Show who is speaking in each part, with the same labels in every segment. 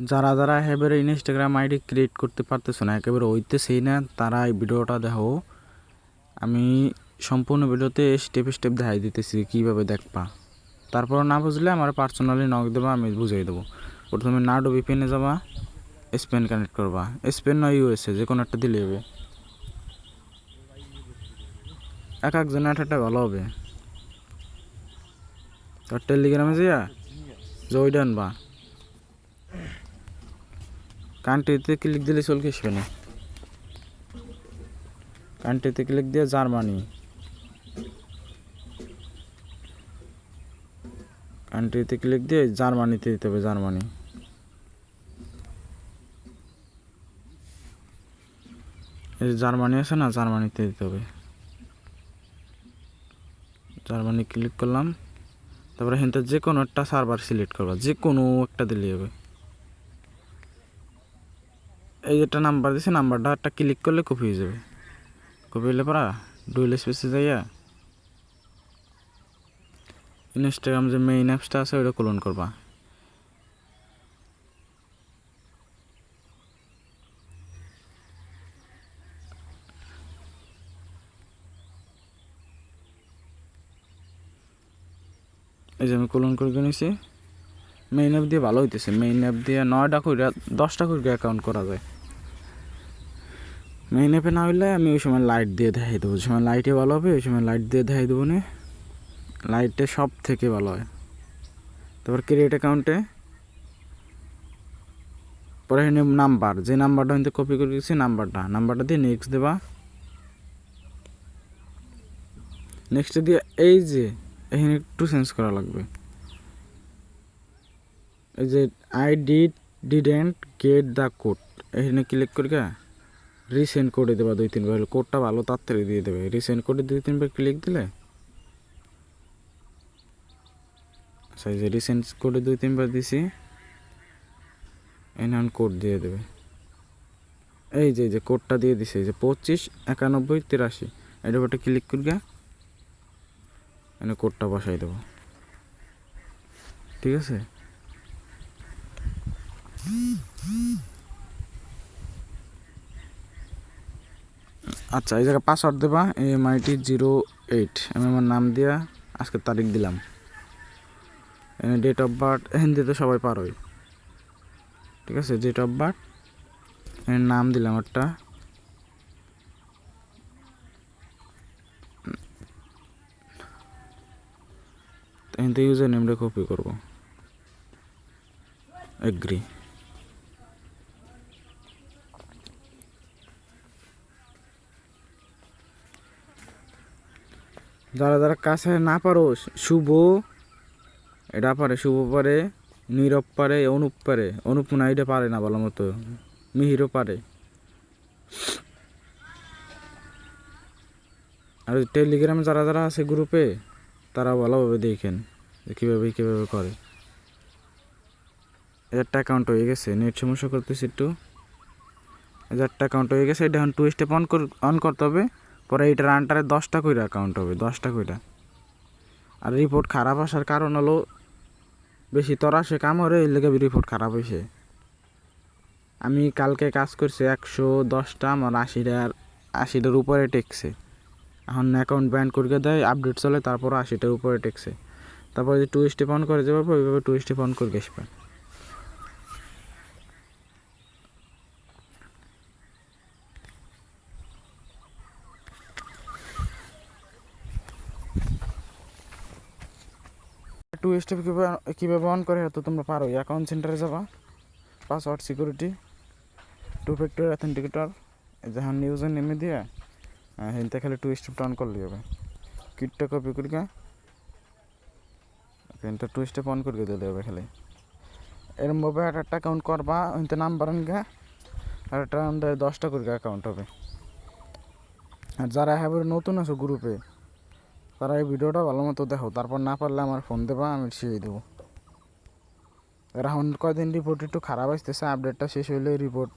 Speaker 1: যারা যারা একেবারে ইনস্টাগ্রাম আইডি ক্রিয়েট করতে পারতেছো না, একেবারে হইতেছেই না, তারা এই ভিডিওটা দেখো। আমি সম্পূর্ণ ভিডিওতে স্টেপ স্টেপ দেখাই দিতেছি কীভাবে দেখবা। তারপর না বুঝলে আমার পার্সোনালি নক দেবা, আমি বুঝিয়ে দেবো। প্রথমে নাডো ভিপিএনে যাবা, স্পেন কানেক্ট করবা। স্পেন নয় ইউএসএ, যে কোনো একটা দিলে হবে। এক একজনের একটা ভালো হবে। তোর টেলিগ্রামে যাইয়া জয়ডা আনবা, কান্ট্রিতে ক্লিক দিলে চলকে আসবে না। কান্ট্রিতে ক্লিক দিয়ে জার্মানি, কান্ট্রিতে ক্লিক দিয়ে জার্মানিতে দিতে হবে। জার্মানি, এই যে জার্মানি আছে না, জার্মানিতে দিতে হবে। জার্মানি ক্লিক করলাম। তারপরে এখান থেকে যে কোনো একটা সার্ভার সিলেক্ট করবা, যে কোনো একটা দিলে হবে। এই যেটা নাম্বার দিছে, নাম্বারটা একটা ক্লিক করলে কপি হয়ে যাবে। কপি হলে পরা ডুয়েল স্পেসে যাইয়া ইনস্টাগ্রাম যে মেইন অ্যাপসটা আছে ওইটা ক্লোন করবা। এই যে আমি ক্লোন করে নিয়েছি। মেইন অ্যাপ দিয়ে ভালো হইতেছে। মেইন অ্যাপ দিয়ে 9টা করে 10টা করে অ্যাকাউন্ট করা যায়। মেইন অ্যাপে না হইলে আমি ওই সময় লাইট দিয়ে দেখাই দেবো। ওই সময় লাইটে ভালো হবে, ওই সময় লাইট দিয়ে দেখাই দেবো না। লাইটে সব থেকে ভালো হয়। তারপর ক্রিয়েট অ্যাকাউন্টে পরে এখানে নাম্বার, যে নাম্বারটা কিন্তু কপি করে দিচ্ছি, নাম্বারটা দিয়ে নেক্সট দেবা। নেক্সট দিয়ে এই যে এখানে একটু চেঞ্জ করা লাগবে। এই যে ডিডেন্ট গেট দ্য কোড, এখানে ক্লিক করে রিসেন্ড করে দেবা 2-3 বার। কোডটা ভালো তাড়াতাড়ি দিয়ে দেবে। রিসেন্ড করে 2-3 বার ক্লিক দিলে, আচ্ছা এই যে রিসেন্ড করে 2-3 বার দিছি, এনহান কোড দিয়ে দেবে। এই যে কোডটা দিয়ে দিছে, এই যে 259183, এটার উপরে ক্লিক করে এনে কোডটা বসাই দেবো। ঠিক আছে। আচ্ছা এই জায়গায় পাসওয়ার্ড দেবা AMIT08। আমি আমার নাম দিয়া আজকের তারিখ দিলাম। এখানে ডেট অফ বার্থ হিন্দি তো সবাই পারোই। ঠিক আছে, ডেট অফ বার্থ, এর নাম দিলাম একটা। এখান থেকে ইউজার নেমটা কপি করব, এগ্রি। যারা যারা কাছে না পারো, শুভ এটা পারে, শুভ পারে, নীরব পারে, অনুপ পারে। অনুপ না এটা পারে না ভালো মতো, মিহিরও পারে। আর টেলিগ্রামে যারা যারা আছে গ্রুপে, তারা ভালোভাবে দেখেন কীভাবে কীভাবে করে। একটা অ্যাকাউন্ট হয়ে গেছে, নেট সমস্যা করতেছে একটু। একটা অ্যাকাউন্ট হয়ে গেছে, এটা এখন 2 স্টেপ অন করতে হবে। পরে এটার আন্ডারে 10টা করে অ্যাকাউন্ট হবে, 10টা করে। আর রিপোর্ট খারাপ আসার কারণ হলো বেশি তরা সে কাম হরে, এর লেগে রিপোর্ট খারাপ হয়েছে। আমি কালকে কাজ করছি 110টা, আমার 80টার উপরে টেকছে। এখন অ্যাকাউন্ট ব্যান করে দেয়, আপডেট চলে, তারপর 80টার উপরে টেকছে। তারপরে যে 2 স্টেপ অন করে যাবে, ওইভাবে 2 স্টেপ অন করে আসবে। টু স্টেপ কীভাবে অন করে তো তোমরা পারো। অ্যাকাউন্ট সেন্টারে যাবা, পাসওয়ার্ড সিকিউরিটি, 2 ফ্যাক্টর অথেন্টিকেটর, যখন ইউজার নেমে দিয়ে হিনতে খালি 2 স্টেপটা অন করলেই হবে। কিটটা কপি করি কিন্তু 2 স্টেপ অন করে দিলে হবে খালি। এরমভাবে একটা অ্যাকাউন্ট করবা, হিনতে নাম্বার আনগা, আর একটা 10টা করে অ্যাকাউন্ট হবে। আর যারা একেবারে নতুন আছো গ্রুপে, তারা এই ভিডিওটা ভালো মতো দেখো। তারপর না পারলে আমার ফোন দেবা, আমি শিখিয়ে দেবো। এখন কয়দিন রিপোর্ট একটু খারাপ আসতেছে, আপডেটটা শেষ হইলে রিপোর্ট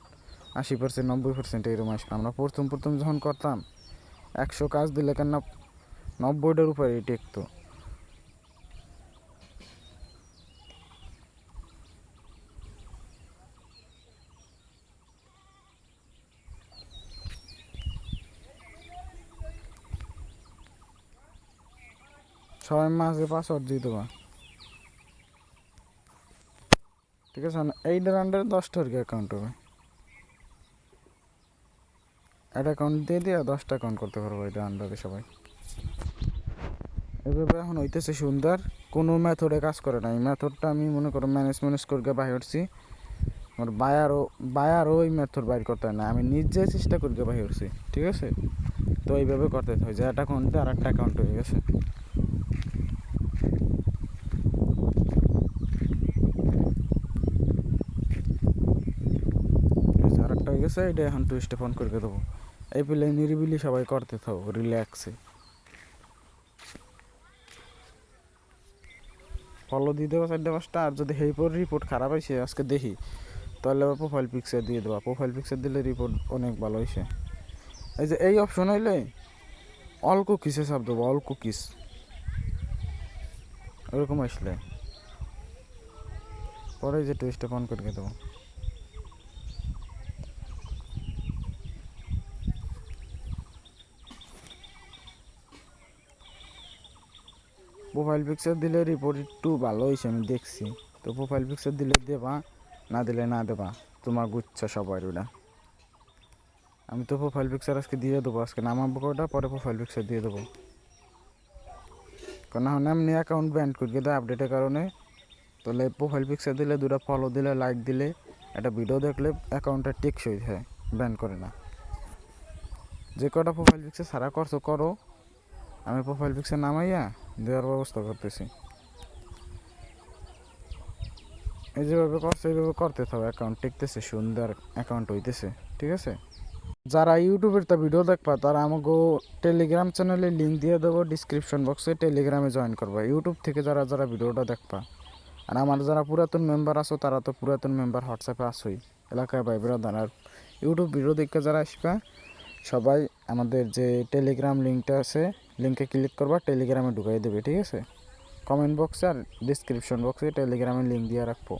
Speaker 1: 80%, 90% এরকম আসবে। আমরা প্রথম যখন করতাম 100 কাজ দিলে কেন 90টার উপরে টেকতো। সবাই মাঝে পাসওয়ার্ড দিয়ে দেবা, ঠিক আছে? এইটার আন্ডারে 10টা আর কি অ্যাকাউন্ট হবে। একটা অ্যাকাউন্ট দিয়ে দিয়ে 10টা অ্যাকাউন্ট করতে পারবো এইটার আন্ডারে সবাই। এভাবে এখন হইতেছে সুন্দর, কোনো মেথডে কাজ করে না। এই মেথডটা আমি মনে করো ম্যানেজ করে বাইর করছি, আমার বায়ারও ওই মেথড বাইর করতে হয় না, আমি নিজে চেষ্টা করে বাইর করছি, ঠিক আছে? তো এইভাবে করতে হয় যে একটা অ্যাকাউন্টে আর একটা অ্যাকাউন্ট হয়ে গেছে। আর একটা হয়ে গেছে, এটা এখন 2 স্টেপ অন করে দেবো। এই পেলে নিরিবিলি সবাই করতে থাকো রিল্যাক্সে। ফলো দিয়ে দেবো 4-5টা। আর যদি হেই পর রিপোর্ট খারাপ হয়েছে আজকে দেখি, তাহলে আবার প্রোফাইল পিকচার দিয়ে দেবো। প্রোফাইল পিকচার দিলে রিপোর্ট অনেক ভালো হয়েছে। এই যে এই অপশন হইলে অল কুকিসে চাপ দেবো, অল কুকিস ওরকম আসলে পরে যে 2 স্টেপ অন করে দেবো। প্রোফাইল পিকচার দিলে রিপোর্ট একটু ভালো হয়েছে আমি দেখছি। তো প্রোফাইল পিকচার দিলে দেবা, না দিলে না দেবা, তোমার গুচ্ছা সবাই ওটা। আমি তো প্রোফাইল পিকচার আজকে দিয়ে দেবো, আজকে নামাবো ওটা, পরে প্রোফাইল পিকচার দিয়ে দেবো। কারণ এখন এমনি অ্যাকাউন্ট ব্যান্ড করে দেয় আপডেটের কারণে। তাহলে প্রোফাইল পিকচার দিলে, 2টা ফলো দিলে, লাইক দিলে, একটা ভিডিও দেখলে অ্যাকাউন্টটা টেকসই হয়, ব্যান করে না। যে কটা প্রোফাইল পিকচার সারা করছো করো, আমি প্রোফাইল পিকচার নামাইয়া দেওয়ার ব্যবস্থা করতেছি। এই যেভাবে করছে এইভাবে করতে থাকো, অ্যাকাউন্ট টেকতেছে, সুন্দর অ্যাকাউন্ট হইতেছে, ঠিক আছে? যারা ইউটিউবের তা ভিডিও দেখবা তারা আমাকে টেলিগ্রাম চ্যানেলে লিঙ্ক দিয়ে দেবো ডিসক্রিপশন বক্সে, টেলিগ্রামে জয়েন করবা। ইউটিউব থেকে যারা যারা ভিডিওটা দেখবা, আর আমার যারা পুরাতন মেম্বার আছো তারা তো পুরাতন মেম্বার হোয়াটসঅ্যাপে আসোই, এলাকায় ভাই ব্রাদার। আর ইউটিউব ভিডিও দেখে যারা আসবা সবাই আমাদের যে টেলিগ্রাম লিঙ্কটা আছে, লিঙ্কে ক্লিক করবা, টেলিগ্রামে ঢুকাই দেবে, ঠিক আছে? কমেন্ট বক্সে আর ডিসক্রিপশন বক্সে টেলিগ্রামের লিঙ্ক দিয়ে রাখবো।